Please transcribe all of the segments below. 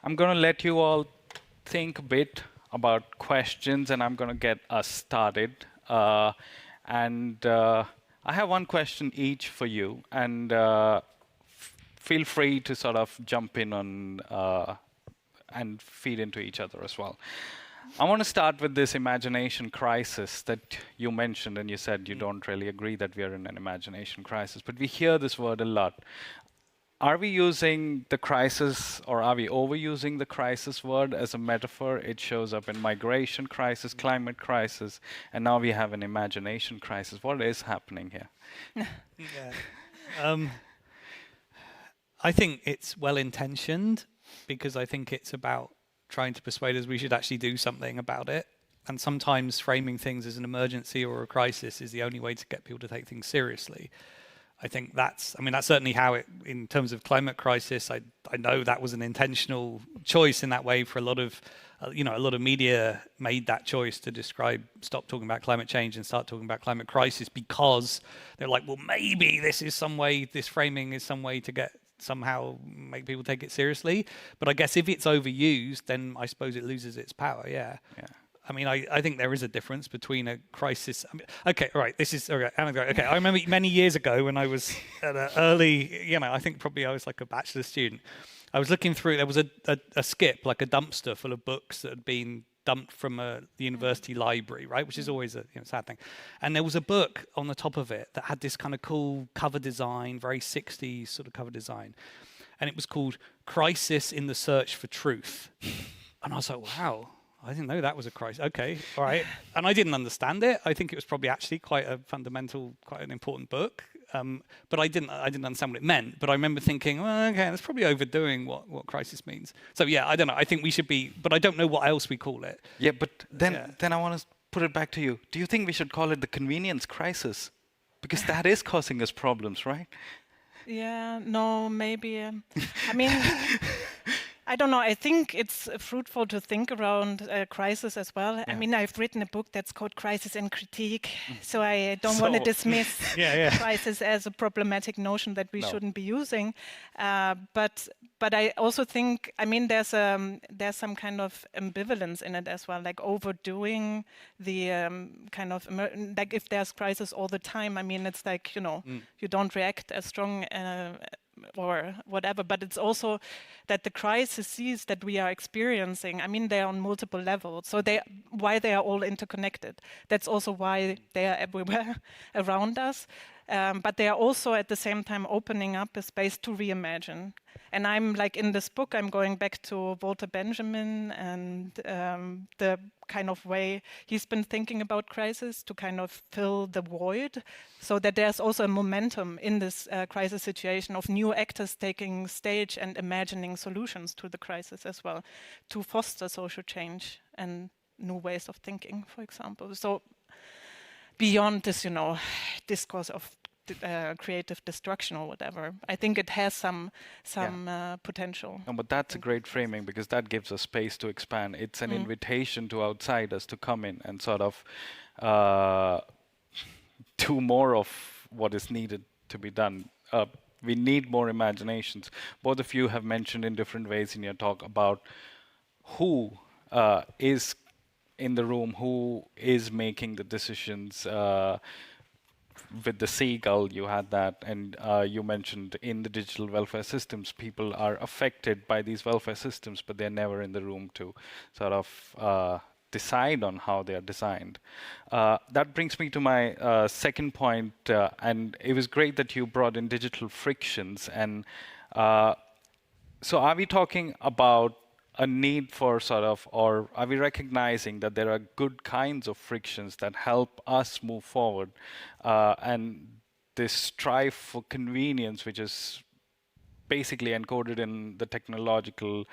I'm going to let you all think a bit about questions, and I'm going to get us started. And I have one question each for you, and feel free to sort of jump in on and feed into each other as well. I want to start with this imagination crisis that you mentioned, and you said you don't really agree that we are in an imagination crisis, but we hear this word a lot. Are we using the crisis, or are we overusing the crisis word as a metaphor? It shows up in migration crisis, climate crisis, and now we have an imagination crisis. What is happening here? I think it's well-intentioned, because I think it's about trying to persuade us we should actually do something about it. And sometimes framing things as an emergency or a crisis is the only way to get people to take things seriously. I think that's certainly how it, in terms of climate crisis, I know that was an intentional choice in that way for a lot of, a lot of media made that choice to stop talking about climate change and start talking about climate crisis, because they're like, well, maybe this framing is some way to somehow make people take it seriously. But I guess if it's overused, then I suppose it loses its power, yeah. I mean, I think there is a difference between a crisis. Okay, all right, this is, okay, I remember many years ago when I was at an early, I think probably I was like a bachelor student. I was looking through, there was a skip, like a dumpster full of books that had been dumped from the university library, right? Which is always a sad thing. And there was a book on the top of it that had this kind of cool cover design, very 60s sort of cover design. And it was called Crisis in the Search for Truth. And I was like, wow. I didn't know that was a crisis. Okay, all right. And I didn't understand it. I think it was probably actually quite a fundamental, quite an important book. But I didn't understand what it meant. But I remember thinking, well, okay, that's probably overdoing what crisis means. So yeah, I don't know. I think we should be, but I don't know what else we call it. Yeah, but then I want to put it back to you. Do you think we should call it the convenience crisis? Because that is causing us problems, right? Yeah, no, maybe. I mean, I don't know. I think it's fruitful to think around crisis as well. Yeah. I mean, I've written a book that's called Crisis and Critique, so I don't want to dismiss crisis as a problematic notion that we shouldn't be using. But I also think, I mean, there's some kind of ambivalence in it as well, like overdoing the kind of like if there's crisis all the time. I mean, it's like you don't react as strong. Or whatever, but it's also that the crises that we are experiencing, I mean, they're on multiple levels. So why they are all interconnected. That's also why they are everywhere around us. But they are also at the same time opening up a space to reimagine. And I'm like in this book, I'm going back to Walter Benjamin and the kind of way he's been thinking about crisis to kind of fill the void, so that there's also a momentum in this crisis situation of new actors taking stage and imagining solutions to the crisis as well, to foster social change and new ways of thinking, for example. So beyond this, discourse of creative destruction or whatever, I think it has some potential. No, but that's a great framing, because that gives us space to expand. It's an invitation to outsiders to come in and sort of do more of what is needed to be done. We need more imaginations. Both of you have mentioned in different ways in your talk about who is in the room, who is making the decisions. With the seagull, you had that, and you mentioned in the digital welfare systems, people are affected by these welfare systems, but they're never in the room to sort of decide on how they are designed. That brings me to my second point, and it was great that you brought in digital frictions. And so are we talking about a need for sort of, or are we recognizing that there are good kinds of frictions that help us move forward? And this strive for convenience, which is basically encoded in the technological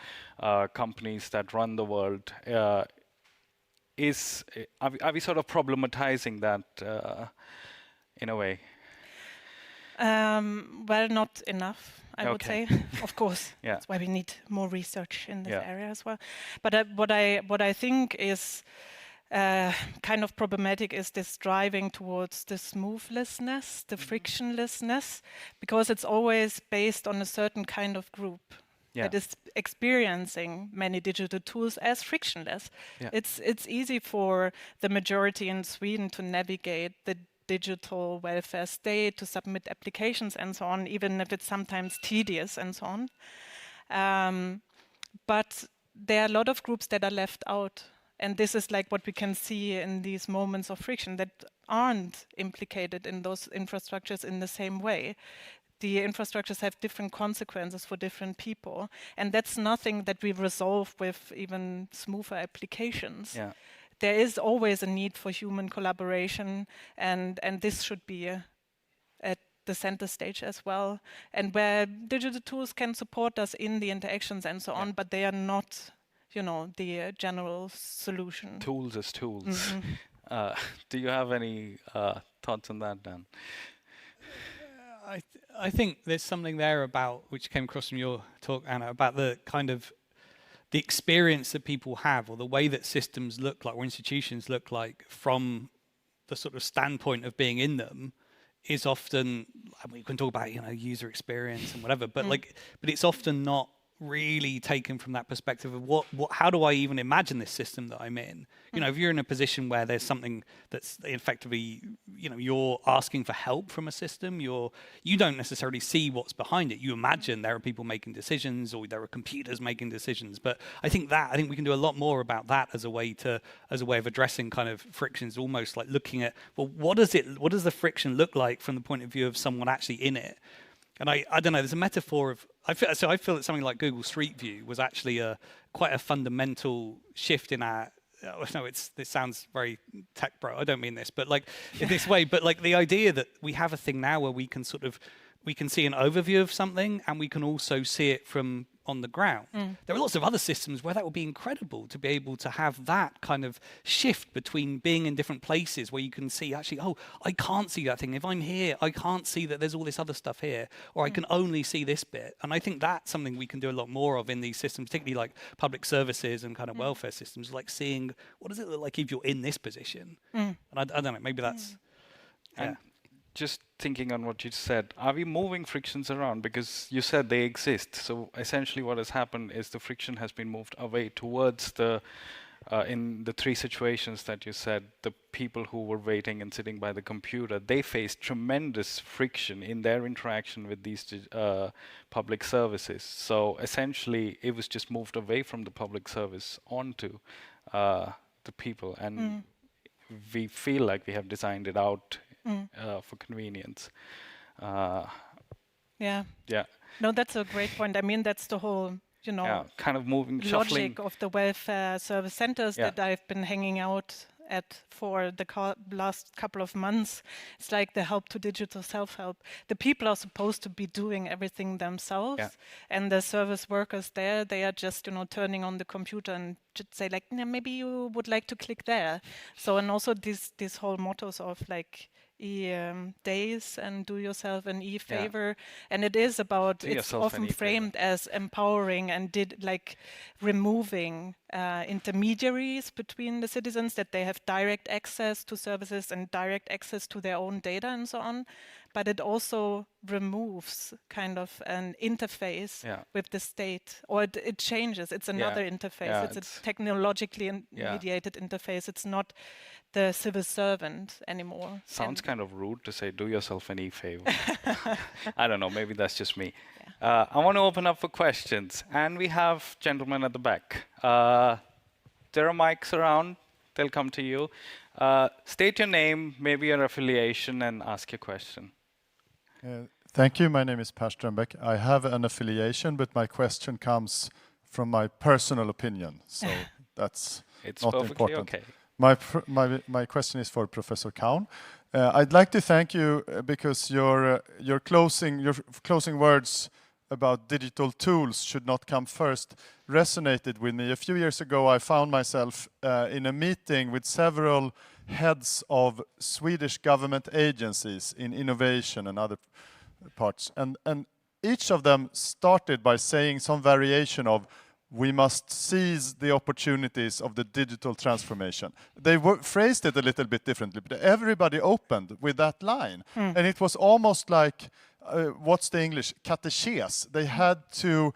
companies that run the world, are we sort of problematizing that in a way? Well, not enough, I would say. Of course, that's why we need more research in this area as well. But what I think is kind of problematic is this driving towards the smoothlessness, the frictionlessness, because it's always based on a certain kind of group. that is experiencing many digital tools as frictionless. Yeah. It's easy for the majority in Sweden to navigate the digital welfare state, to submit applications and so on, even if it's sometimes tedious and so on. But there are a lot of groups that are left out. And this is like what we can see in these moments of friction that aren't implicated in those infrastructures in the same way. The infrastructures have different consequences for different people. And that's nothing that we resolve with even smoother applications. Yeah. There is always a need for human collaboration, and this should be at the center stage as well. And where digital tools can support us in the interactions and so on, but they are not, the general solution. Tools as tools. Do you have any thoughts on that, Dan? I think there's something there about, which came across from your talk, Anna, about the kind of the experience that people have, or the way that systems look like, or institutions look like, from the sort of standpoint of being in them, is often, I mean, we can talk about user experience and whatever, but but it's often not really taken from that perspective of what how do I even imagine this system that I'm in? If you're in a position where there's something that's effectively, you're asking for help from a system, you don't necessarily see what's behind it. You imagine there are people making decisions, or there are computers making decisions. But I think we can do a lot more about that as a way of addressing kind of frictions, almost like looking at, well, what does the friction look like from the point of view of someone actually in it? And I don't know, there's a metaphor of, I feel that something like Google Street View was actually quite a fundamental shift in our, this sounds very tech bro, I don't mean this, but like in this way, but like the idea that we have a thing now where we can see an overview of something, and we can also see it from on the ground. There are lots of other systems where that would be incredible, to be able to have that kind of shift between being in different places where you can see actually, oh, I can't see that thing. If I'm here, I can't see that there's all this other stuff here, or I can only see this bit. And I think that's something we can do a lot more of in these systems, particularly like public services and kind of welfare systems, like seeing what does it look like if you're in this position. And I don't know, maybe that's... And just thinking on what you said, are we moving frictions around? Because you said they exist. So essentially what has happened is the friction has been moved away towards in the three situations that you said, the people who were waiting and sitting by the computer, they faced tremendous friction in their interaction with these public services. So essentially it was just moved away from the public service onto the people. And we feel like we have designed it out for convenience. Yeah. No, that's a great point. I mean, that's the whole, kind of moving, logic shuffling of the welfare service centers that I've been hanging out at for the last couple of months. It's like the help to digital self-help. The people are supposed to be doing everything themselves, and the service workers there, they are just, turning on the computer and just say like, maybe you would like to click there. So, and also these whole mottos of like, days and do yourself an favor, and it is about, it's often framed as empowering and removing intermediaries between the citizens, that they have direct access to services and direct access to their own data and so on. But it also removes kind of an interface with the state, or it changes. It's another interface. It's a technologically mediated interface. It's not the civil servant anymore. Sounds kind of rude to say, do yourself any favor. I don't know, maybe that's just me. I want to open up for questions. And we have gentlemen at the back. There are mics around. They'll come to you. State your name, maybe your affiliation, and ask your question. Thank you. My name is Per Strömbäck. I have an affiliation, but my question comes from my personal opinion. So that's not important. Okay. My question is for Professor Kaun. I'd like to thank you because your closing words about digital tools should not come first resonated with me. A few years ago, I found myself in a meeting with several heads of Swedish government agencies in innovation and other parts. And each of them started by saying some variation of, we must seize the opportunities of the digital transformation. They phrased it a little bit differently, but everybody opened with that line. And it was almost like, what's the English? Cateches. They had to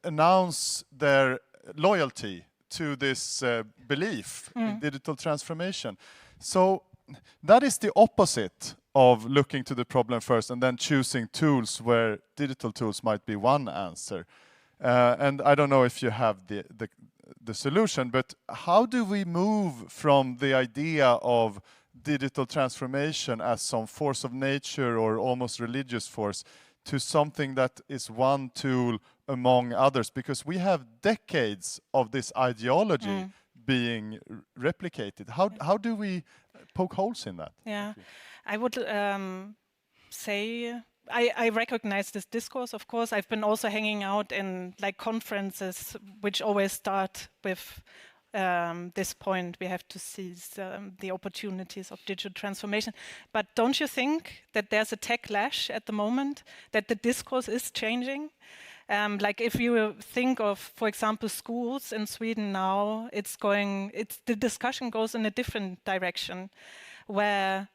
announce their loyalty to this belief in digital transformation. So that is the opposite of looking to the problem first and then choosing tools where digital tools might be one answer. And I don't know if you have the solution, but how do we move from the idea of digital transformation as some force of nature or almost religious force to something that is one tool among others? Because we have decades of this ideology being replicated. How do we poke holes in that? Yeah, I would say I recognize this discourse, of course. I've been also hanging out in like conferences which always start with this point: we have to seize the opportunities of digital transformation. But don't you think that there's a techlash at the moment, that the discourse is changing? Like if you think of, for example, schools in Sweden now, the discussion goes in a different direction, where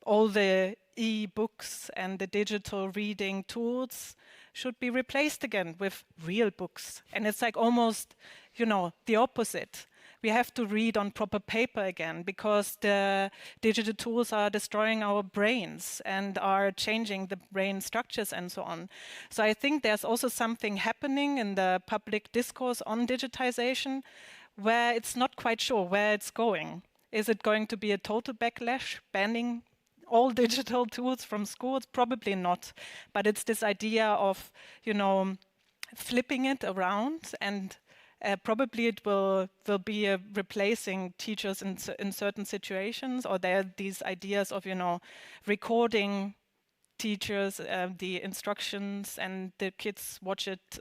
all the e-books and the digital reading tools should be replaced again with real books. And it's like almost, the opposite. We have to read on proper paper again because the digital tools are destroying our brains and are changing the brain structures and so on. So I think there's also something happening in the public discourse on digitization where it's not quite sure where it's going. Is it going to be a total backlash, banning all digital tools from schools? Probably not. But it's this idea of, flipping it around, and probably it will be replacing teachers in certain situations, or there are these ideas of, recording teachers, the instructions, and the kids watch it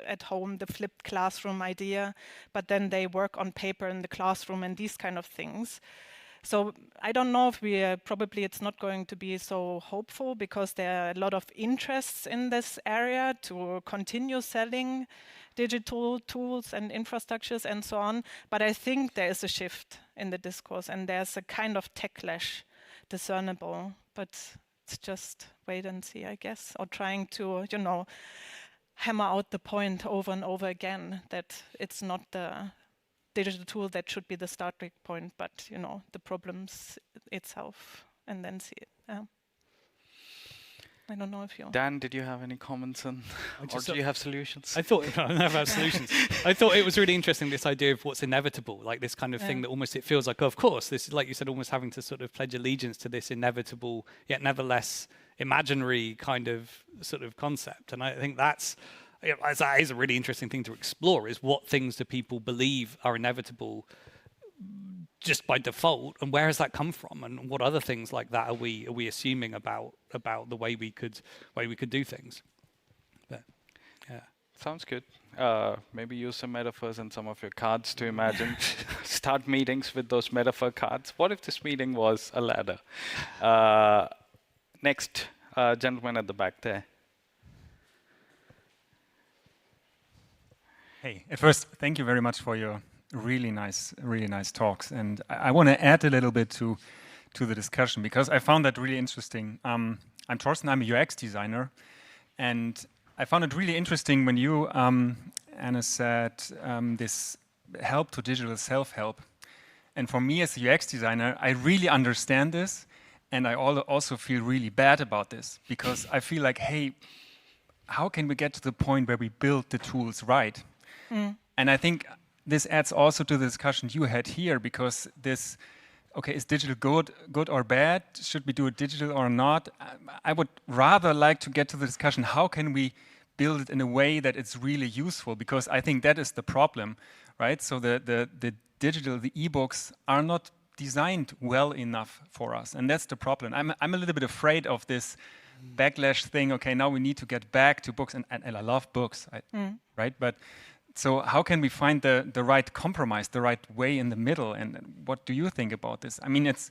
at home, the flipped classroom idea, but then they work on paper in the classroom and these kind of things. So I don't know if probably it's not going to be so hopeful, because there are a lot of interests in this area to continue selling digital tools and infrastructures and so on. But I think there is a shift in the discourse, and there's a kind of techlash discernible. But it's just wait and see, I guess, or trying to, hammer out the point over and over again that it's not the digital tool that should be the starting point, but the problems itself, and then see it. I don't know if you. Dan, did you have any comments on, or do you have solutions? I thought I never have solutions. I thought it was really interesting, this idea of what's inevitable, like this kind of thing that almost it feels like, of course, this is, like you said, almost having to sort of pledge allegiance to this inevitable yet nevertheless imaginary kind of sort of concept. And I think that is a really interesting thing to explore, is what things do people believe are inevitable just by default, and where has that come from, and what other things like that are we assuming about the way we could do things? But, yeah. Sounds good. Maybe use some metaphors in some of your cards to imagine. Start meetings with those metaphor cards. What if this meeting was a ladder? Next, gentleman at the back there. Hey, at first, thank you very much for your really nice talks. And I want to add a little bit to the discussion, because I found that really interesting. I'm Torsten, I'm a UX designer. And I found it really interesting when you, Anna, said this help to digital self-help. And for me as a UX designer, I really understand this. And I also feel really bad about this, because I feel like, hey, how can we get to the point where we build the tools right? And I think this adds also to the discussion you had here, because this, okay, is digital good or bad? Should we do it digital or not? I would rather like to get to the discussion, how can we build it in a way that it's really useful? Because I think that is the problem, right? So the digital, the e-books are not designed well enough for us, and that's the problem. I'm a little bit afraid of this backlash thing. Okay, now we need to get back to books, and I love books, right? But so how can we find the right compromise, the right way in the middle? And what do you think about this? I mean, it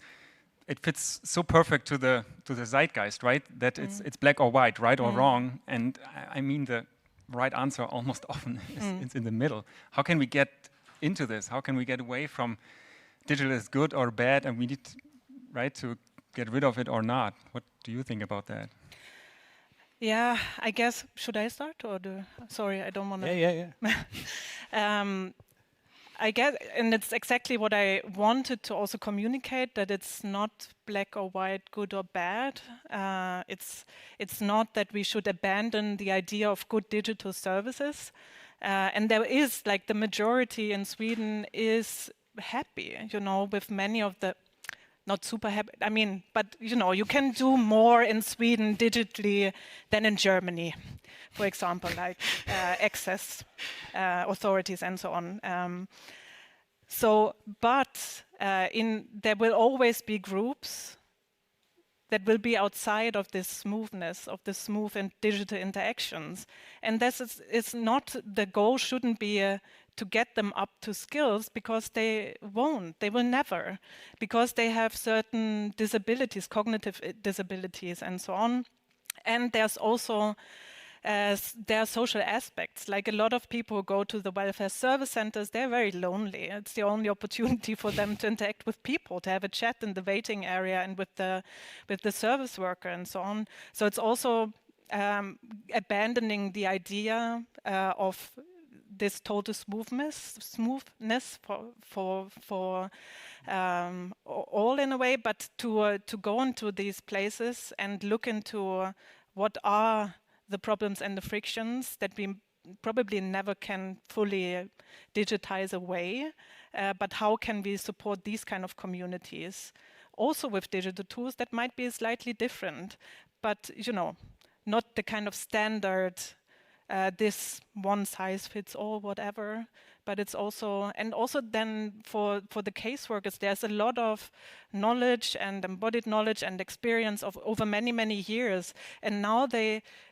fits so perfect to the zeitgeist, right? That it's black or white, right or wrong. And I mean, the right answer almost often is in the middle. How can we get into this? How can we get away from digital is good or bad, and we need to get rid of it or not? What do you think about that? Yeah, I guess, should I start or do, sorry, I don't want to. Yeah. I guess, and it's exactly what I wanted to also communicate, that it's not black or white, good or bad. It's not that we should abandon the idea of good digital services. And there is, like, the majority in Sweden is happy, with many of the, not super happy, I mean, but you can do more in Sweden digitally than in Germany, for example, like access authorities and so on. But there will always be groups that will be outside of this smoothness, of the smooth and digital interactions. And this is not, the goal shouldn't be to get them up to skills, because they will never, because they have certain disabilities, cognitive disabilities and so on. And there's also, there are social aspects, like a lot of people who go to the welfare service centers, they're very lonely. It's the only opportunity for them to interact with people, to have a chat in the waiting area and with the service worker and so on. So it's also abandoning the idea of this total smoothness for all in a way, but to go into these places and look into what are the problems and the frictions that we probably never can fully digitize away, but how can we support these kind of communities also with digital tools that might be slightly different, but not the kind of standard this one size fits all whatever, but it's also, and also then for the caseworkers, there's a lot of knowledge and embodied knowledge and experience of over many years, and now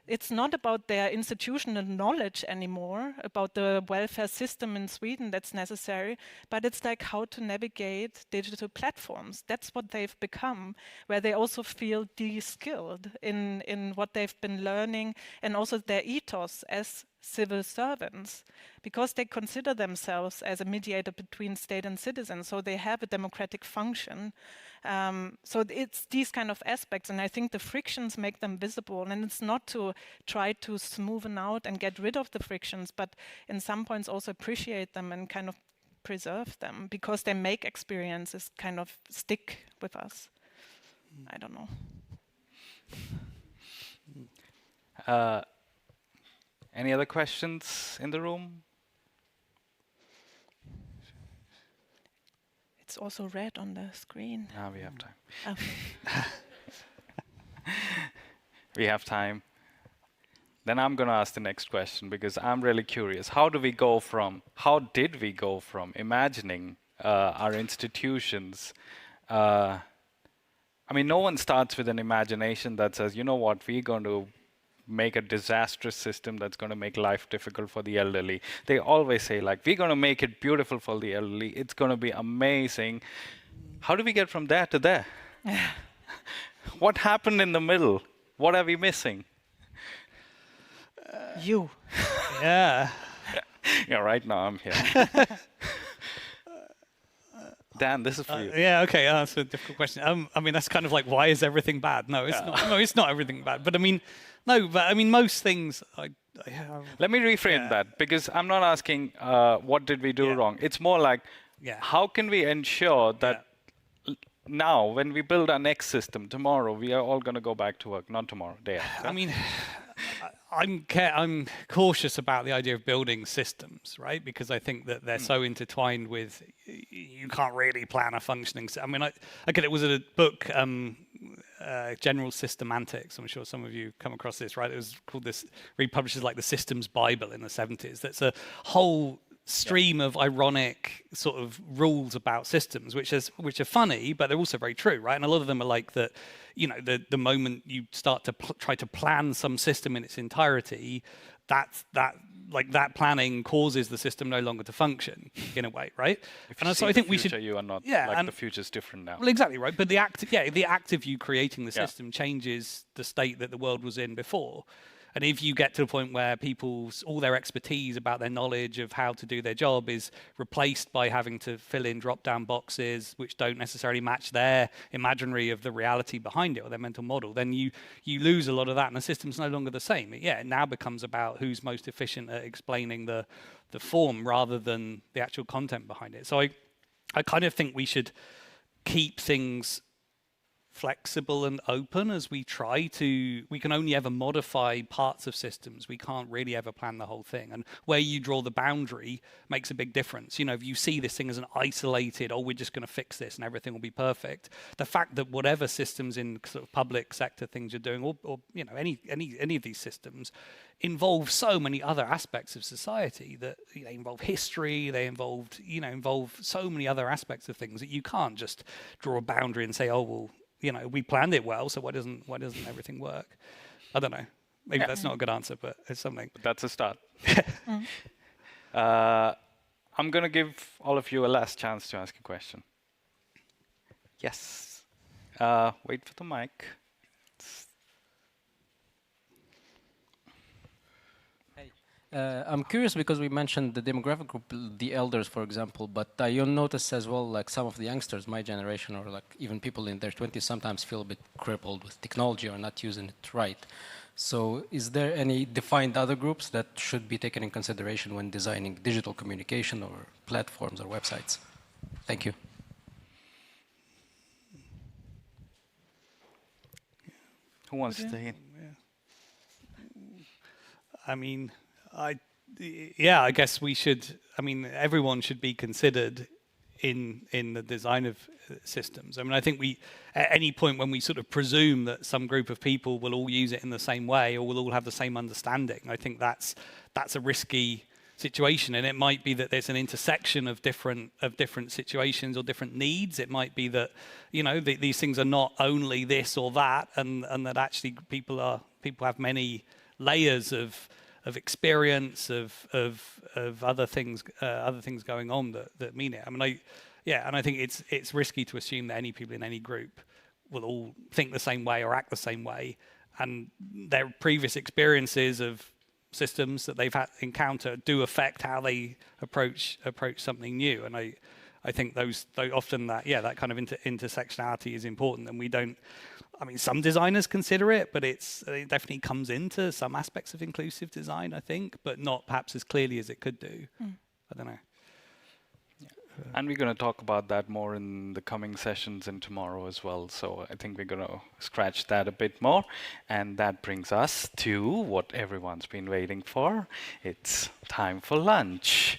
it's not about their institutional knowledge anymore about the welfare system in Sweden that's necessary, but it's like how to navigate digital platforms. That's what they've become, where they also feel de-skilled in what they've been learning, and also their ethos as civil servants, because they consider themselves as a mediator between state and citizens, so they have a democratic function. So it's these kind of aspects, and I think the frictions make them visible, and it's not to try to smoothen out and get rid of the frictions, but in some points also appreciate them and kind of preserve them, because they make experiences kind of stick with us. I don't know. Any other questions in the room? It's also red on the screen. Ah, we have time. Okay. We have time. Then I'm going to ask the next question, because I'm really curious. How did we go from imagining our institutions? I mean, no one starts with an imagination that says, you know what, we're going to make a disastrous system that's going to make life difficult for the elderly. They always say, like, we're going to make it beautiful for the elderly. It's going to be amazing. How do we get from there to there? What happened in the middle? What are we missing? You. Yeah. Yeah, right now I'm here. Dan, this is for you. Yeah, okay, that's a difficult question. I mean, that's kind of like, why is everything bad? No, it's not. No, it's not everything bad. But I mean, most things. Let me reframe that, because I'm not asking what did we do wrong. It's more like, how can we ensure that now, when we build our next system tomorrow, we are all going to go back to work, not tomorrow, day after. I mean, I'm cautious about the idea of building systems, right? Because I think that they're so intertwined with, you can't really plan a functioning. I mean, it was a book, General Systemantics. I'm sure some of you come across this, right? It was called this, republished as like the Systems Bible in the 70s. That's a whole stream of ironic sort of rules about systems, which are funny, but they're also very true, right? And a lot of them are like that, the moment you start to try to plan some system in its entirety, that planning causes the system no longer to function in a way, right? So I think we should. You are not like the future's different now. Well, exactly right. But the act of you creating the system changes the state that the world was in before. And if you get to a point where all their expertise about their knowledge of how to do their job is replaced by having to fill in drop-down boxes which don't necessarily match their imaginary of the reality behind it or their mental model, then you lose a lot of that, and the system's no longer the same. It now becomes about who's most efficient at explaining the form rather than the actual content behind it. So I kind of think we should keep things flexible and open as we can only ever modify parts of systems. We can't really ever plan the whole thing. And where you draw the boundary makes a big difference. If you see this thing as an isolated, we're just going to fix this and everything will be perfect. The fact that whatever systems in sort of public sector things you're doing, or any of these systems, involve so many other aspects of society that they involve history, they involve so many other aspects of things that you can't just draw a boundary and say, we planned it well, so why doesn't everything work? I don't know. Maybe that's not a good answer, but it's something. But that's a start. I'm going to give all of you a last chance to ask a question. Yes. Wait for the mic. I'm curious because we mentioned the demographic group, the elders, for example, but you'll notice as well, like some of the youngsters, my generation, or like even people in their 20s sometimes feel a bit crippled with technology or not using it right. So is there any defined other groups that should be taken in consideration when designing digital communication or platforms or websites? Thank you. Who wants to hit? I mean, I guess we should. I mean, everyone should be considered in the design of systems. I mean, I think at any point when we sort of presume that some group of people will all use it in the same way or will all have the same understanding, I think that's a risky situation. And it might be that there's an intersection of different situations or different needs. It might be that these things are not only this or that, and that actually people have many layers of experience of other things going on that mean it. I mean, and I think it's risky to assume that any people in any group will all think the same way or act the same way, and their previous experiences of systems that they've encountered do affect how they approach something new. And I think those often that kind of intersectionality is important, and we don't. I mean, some designers consider it, but it definitely comes into some aspects of inclusive design, I think, but not perhaps as clearly as it could do. I don't know. And we're going to talk about that more in the coming sessions and tomorrow as well. So I think we're going to scratch that a bit more. And that brings us to what everyone's been waiting for. It's time for lunch.